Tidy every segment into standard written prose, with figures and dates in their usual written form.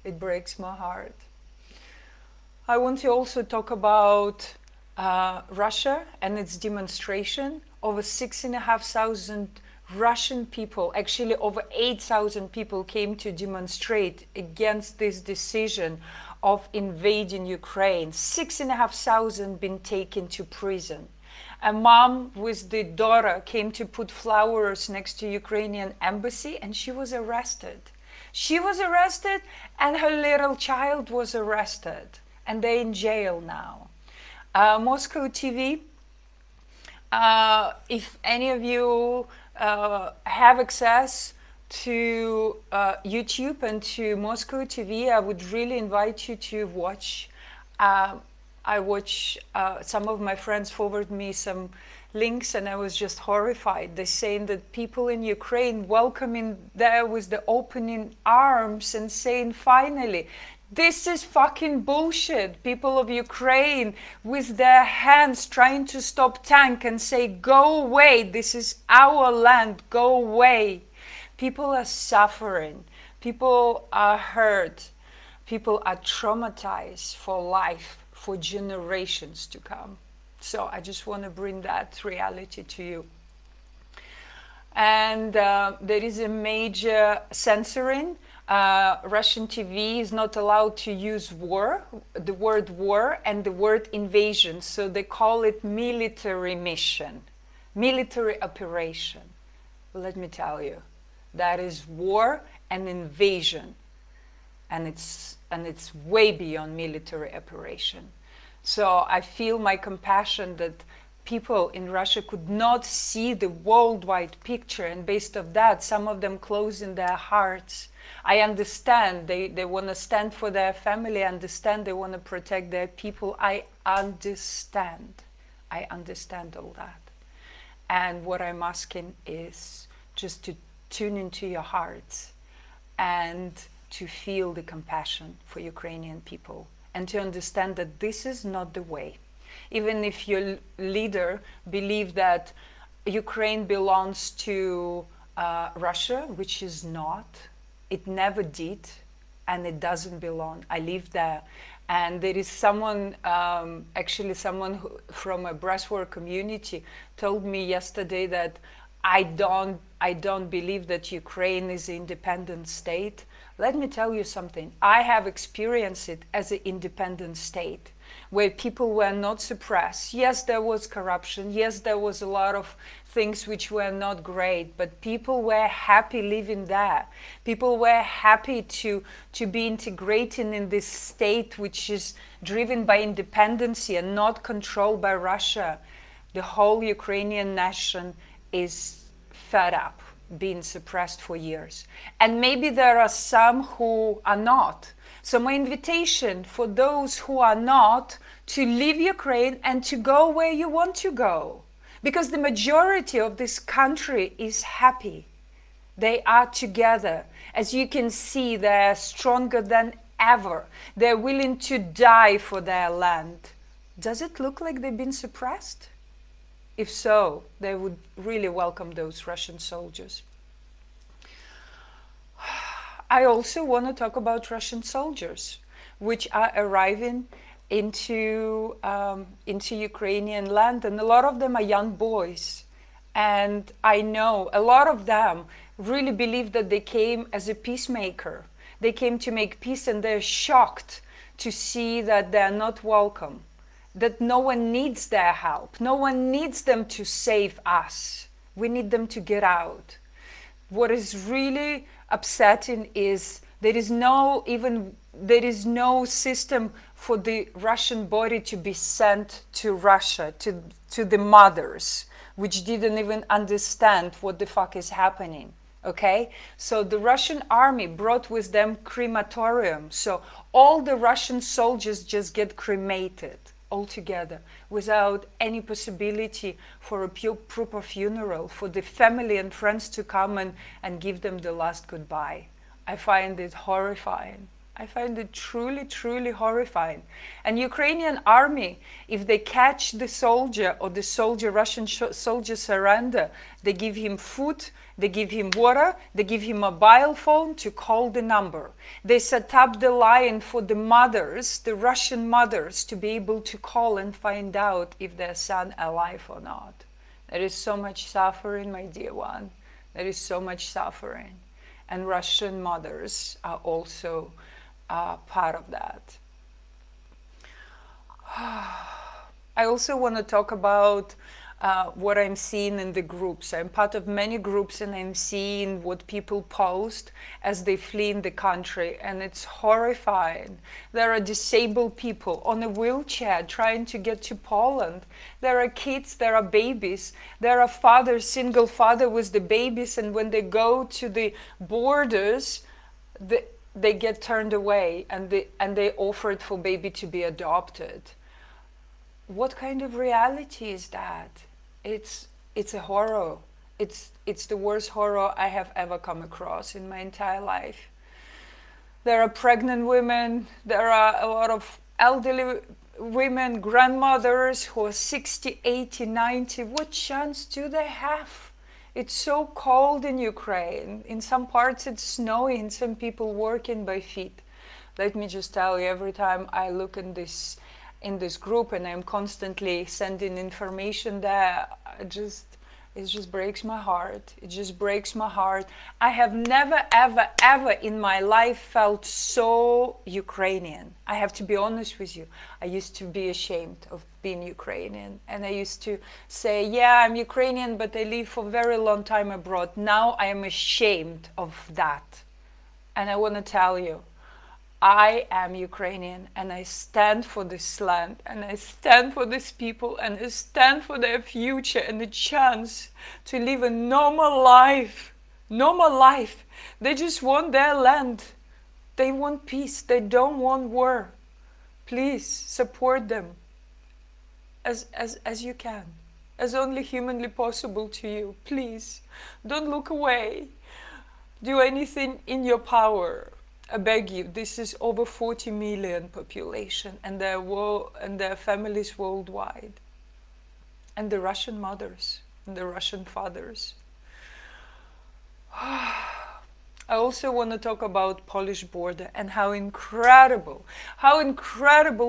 It breaks my heart. I want to also talk about Russia and its demonstration. Over 6,500 Russian people, actually over 8,000 people came to demonstrate against this decision of invading Ukraine. 6,500 been taken to prison. A mom with the daughter came to put flowers next to Ukrainian embassy and she was arrested. She was arrested and her little child was arrested and they're in jail now. Moscow TV, if any of you have access to YouTube and to Moscow TV, I would really invite you to watch. I watch, some of my friends forwarded me some links and I was just horrified. They're saying that people in Ukraine welcoming there with the opening arms and saying, finally, this is fucking bullshit. People of Ukraine with their hands trying to stop tank and say, go away, this is our land, go away. People are suffering, people are hurt, people are traumatized for life, for generations to come. So I just want to bring that reality to you. And there is a major censoring. Russian TV is not allowed to use war, the word war and the word invasion. So they call it military mission, military operation. Let me tell you, that is war and invasion. And it's way beyond military operation. So I feel my compassion that people in Russia could not see the worldwide picture, and based on that, some of them closing their hearts. I understand they want to stand for their family, I understand they want to protect their people. I understand all that. And what I'm asking is just to tune into your hearts and to feel the compassion for Ukrainian people and to understand that this is not the way. Even if your leader believes that Ukraine belongs to Russia, which is not, it never did, and it doesn't belong. I live there. And there is someone, actually someone from a breastwork community told me yesterday that I don't believe that Ukraine is an independent state. Let me tell you something. I have experienced it as an independent state where people were not suppressed. Yes, there was corruption. Yes, there was a lot of things which were not great, but people were happy living there. People were happy to be integrated in this state which is driven by independence and not controlled by Russia. The whole Ukrainian nation is fed up being suppressed for years. And maybe there are some who are not. So my invitation for those who are not to leave Ukraine and to go where you want to go. Because the majority of this country is happy. They are together. As you can see, they are stronger than ever. They're willing to die for their land. Does it look like they've been suppressed? If so, they would really welcome those Russian soldiers. I also want to talk about Russian soldiers, which are arriving into Ukrainian land, and a lot of them are young boys. And I know a lot of them really believe that they came as a peacemaker. They came to make peace, and they're shocked to see that they're not welcome. That no one needs their help. No one needs them to save us. We need them to get out. What is really upsetting is there is no system for the Russian body to be sent to Russia, to the mothers, which didn't even understand what the fuck is happening. Okay, so the Russian army brought with them crematorium. So all the Russian soldiers just get cremated altogether without any possibility for a proper funeral, for the family and friends to come and give them the last goodbye. I find it horrifying. I find it truly, truly horrifying. And Ukrainian army, if they catch the soldier or the soldier, Russian soldier surrender, they give him food, they give him water, they give him a mobile phone to call the number. They set up the line for the mothers, the Russian mothers, to be able to call and find out if their son alive or not. There is so much suffering, my dear one. There is so much suffering. And Russian mothers are also part of that. I also want to talk about what I'm seeing in the groups. I'm part of many groups and I'm seeing what people post as they flee in the country, and it's horrifying. There are disabled people on a wheelchair trying to get to Poland. There are kids, there are babies, there are fathers, single father with the babies, and when they go to the borders, they get turned away and they offered for baby to be adopted. What kind of reality is that? It's a horror. It's the worst horror I have ever come across in my entire life. There are pregnant women, there are a lot of elderly women, grandmothers who are 60, 80, 90. What chance do they have? It's so cold in Ukraine. In some parts it's snowy and some people working by feet. Let me just tell you, every time I look in this group and I'm constantly sending information there, it just breaks my heart. It just breaks my heart. I have never, ever, ever in my life felt so Ukrainian. I have to be honest with you. I used to be ashamed of being Ukrainian. And I used to say, yeah, I'm Ukrainian, but I live for a very long time abroad. Now I am ashamed of that. And I want to tell you, I am Ukrainian and I stand for this land and I stand for these people and I stand for their future and the chance to live a normal life. Normal life. They just want their land. They want peace. They don't want war. Please support them as you can, as only humanly possible to you. Please don't look away. Do anything in your power. I beg you, this is over 40 million population and their families worldwide. And the Russian mothers and the Russian fathers. I also want to talk about Polish border and how incredible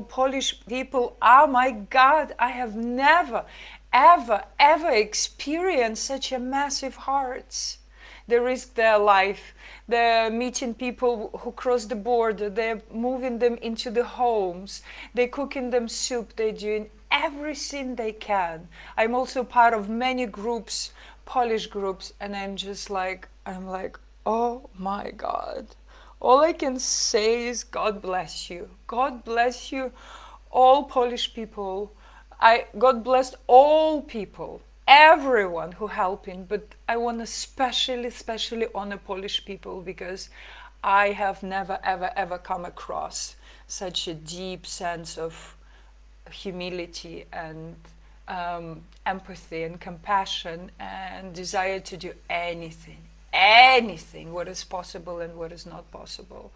Polish people are. My God, I have never, ever, ever experienced such a massive hearts. They risk their life. They're meeting people who cross the border. They're moving them into the homes. They're cooking them soup. They're doing everything they can. I'm also part of many groups, Polish groups, and I'm like, oh my God. All I can say is God bless you. God bless you, all Polish people. God bless all people. Everyone who helping, but I want to especially honor Polish people because I have never ever come across such a deep sense of humility and empathy and compassion and desire to do anything what is possible and what is not possible.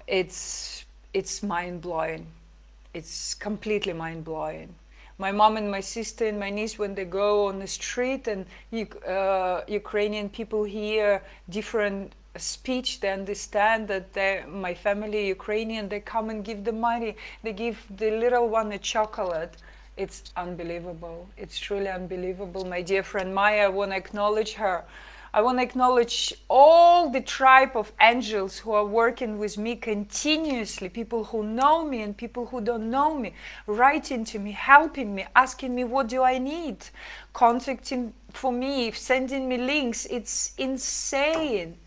It's mind-blowing. It's completely mind-blowing. My mom and my sister and my niece, when they go on the street and Ukrainian people hear different speech, they understand that my family Ukrainian, they come and give the money. They give the little one a chocolate. It's unbelievable. It's truly unbelievable. My dear friend Maya, I want to acknowledge her. I want to acknowledge all the tribe of angels who are working with me continuously, people who know me and people who don't know me, writing to me, helping me, asking me what do I need, contacting for me, sending me links. It's insane.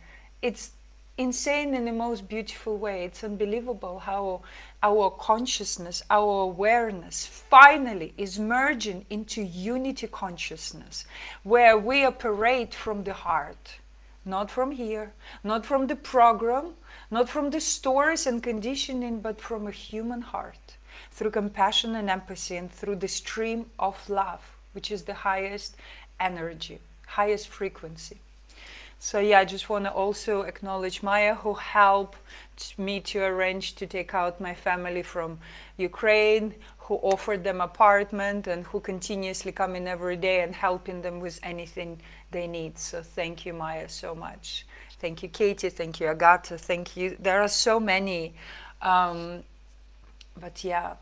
It's insane in the most beautiful way. It's unbelievable how our consciousness, our awareness finally is merging into unity consciousness, where we operate from the heart, not from here, not from the program, not from the stories and conditioning, but from a human heart, through compassion and empathy and through the stream of love, which is the highest energy, highest frequency. So yeah, I just want to also acknowledge Maya, who helped me to arrange to take out my family from Ukraine, who offered them apartment, and who continuously come in every day and helping them with anything they need. So thank you, Maya, so much. Thank you, Katie. Thank you, Agata. Thank you. There are so many. But yeah,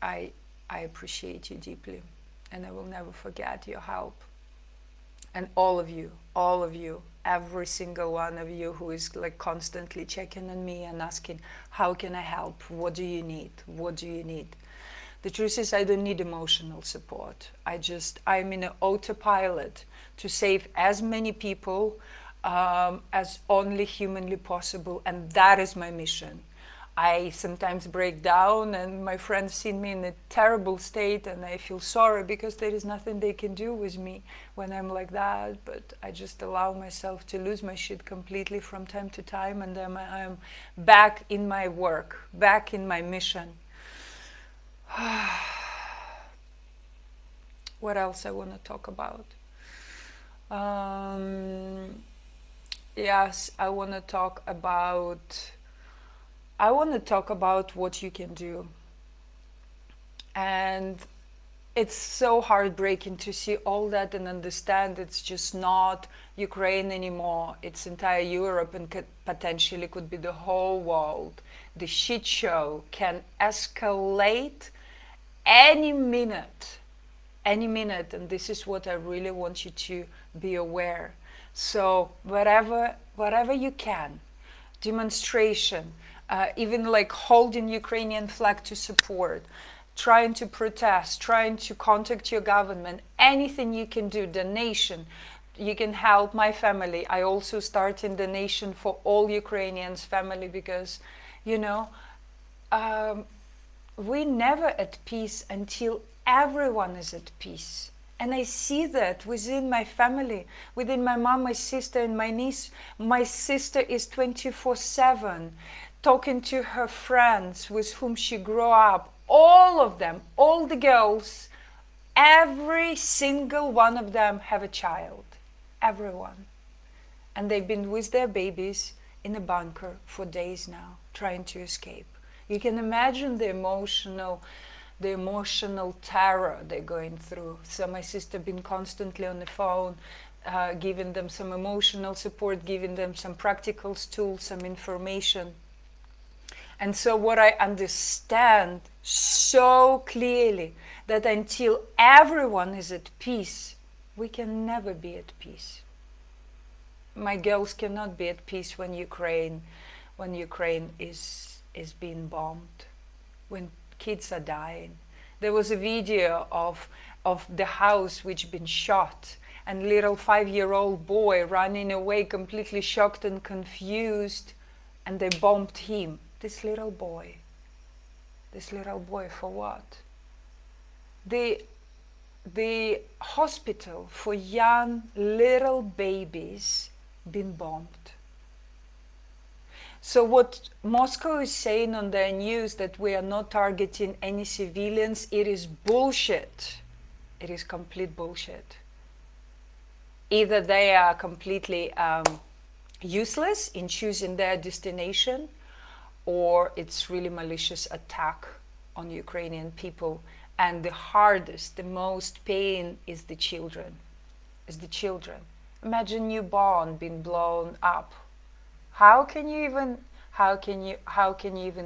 I, I appreciate you deeply, and I will never forget your help. And all of you, every single one of you who is like constantly checking on me and asking, how can I help? What do you need? What do you need? The truth is, I don't need emotional support. I'm in an autopilot to save as many people as only humanly possible, and that is my mission. I sometimes break down, and my friends see me in a terrible state, and I feel sorry because there is nothing they can do with me when I'm like that. But I just allow myself to lose my shit completely from time to time, and then I'm back in my work, back in my mission. What else I want to talk about? Yes, I want to talk about what you can do. And it's so heartbreaking to see all that and understand it's just not Ukraine anymore. It's entire Europe, and potentially could be the whole world. The shit show can escalate any minute, and this is what I really want you to be aware. So whatever you can, demonstration, even like holding Ukrainian flag to support, trying to protest, trying to contact your government, anything you can do, donation. You can help my family. I also started donation for all Ukrainians family because, you know, we're never at peace until everyone is at peace. And I see that within my family, within my mom, my sister, and my niece. My sister is 24/7 talking to her friends with whom she grew up. All of them, all the girls, every single one of them have a child. Everyone. And they've been with their babies in a bunker for days now, trying to escape. You can imagine the emotional terror they're going through. So my sister been constantly on the phone, giving them some emotional support, giving them some practical tools, some information. And so what I understand so clearly, that until everyone is at peace, we can never be at peace. My girls cannot be at peace when Ukraine is being bombed, when kids are dying. There was a video of the house which been shot, and little 5-year-old boy running away completely shocked and confused, and they bombed him. This little boy for what? The hospital for young little babies been bombed. So what Moscow is saying on their news, that we are not targeting any civilians, it is bullshit. It is complete bullshit. Either they are completely useless in choosing their destination, or it's really malicious attack on Ukrainian people. And the hardest, the most pain is the children. Imagine newborn being blown up. How can you even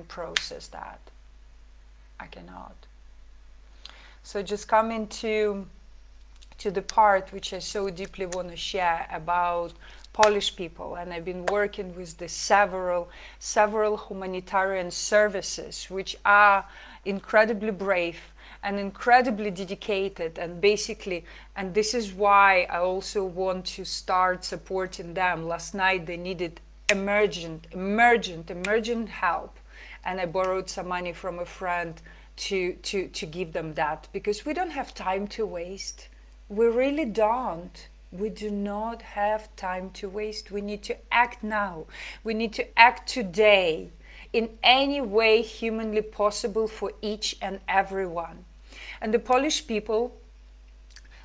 process that? I cannot. So just coming to the part which I so deeply want to share about Polish people, and I've been working with the several humanitarian services which are incredibly brave and incredibly dedicated, and basically, and this is why I also want to start supporting them. Last night they needed emergent help, and I borrowed some money from a friend to give them that, because we don't have time to waste. We really don't. We do not have time to waste. We need to act now. We need to act today in any way humanly possible for each and every one. And the Polish people,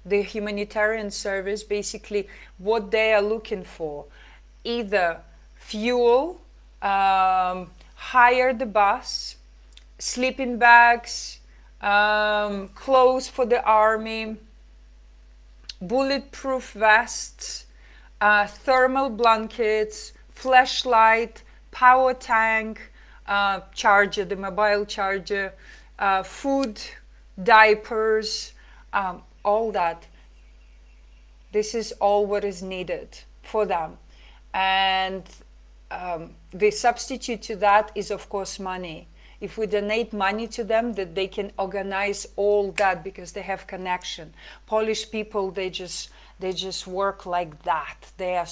the humanitarian service, basically what they are looking for, either fuel, hire the bus, sleeping bags, clothes for the army, bulletproof vests, thermal blankets, flashlight, power tank, charger, the mobile charger, food, diapers, all that. This is all what is needed for them. And the substitute to that is, of course, money. If we donate money to them, that they can organize all that because they have connection. Polish people, they just work like that. They're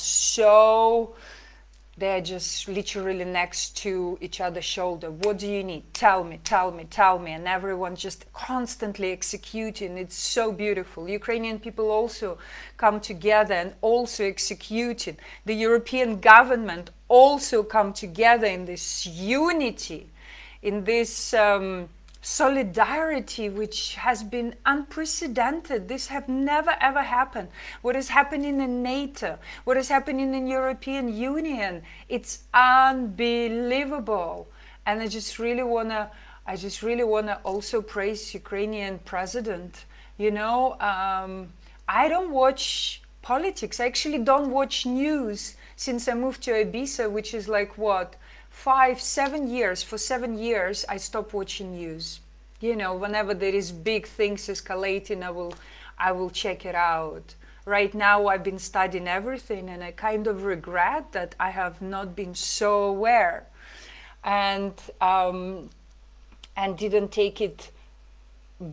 just literally next to each other's shoulder. What do you need? Tell me, tell me, tell me. And everyone just constantly executing. It's so beautiful. Ukrainian people also come together and also executing. The European government also come together in this unity, in this solidarity, which has been unprecedented. This have never ever happened. What is happening in NATO, what is happening in European Union, it's unbelievable. And I just really wanna also praise Ukrainian president. You know, I don't watch politics. I actually don't watch news since I moved to Ibiza, which is like what, 7 years. For 7 years I stopped watching news. You know, whenever there is big things escalating, I will check it out. Right now I've been studying everything, and I kind of regret that I have not been so aware and didn't take it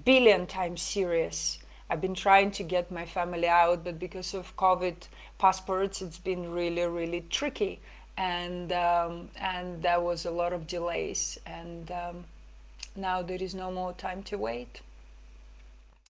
billion times serious. I've been trying to get my family out, but because of COVID passports, it's been really, really tricky. And there was a lot of delays, and now there is no more time to wait.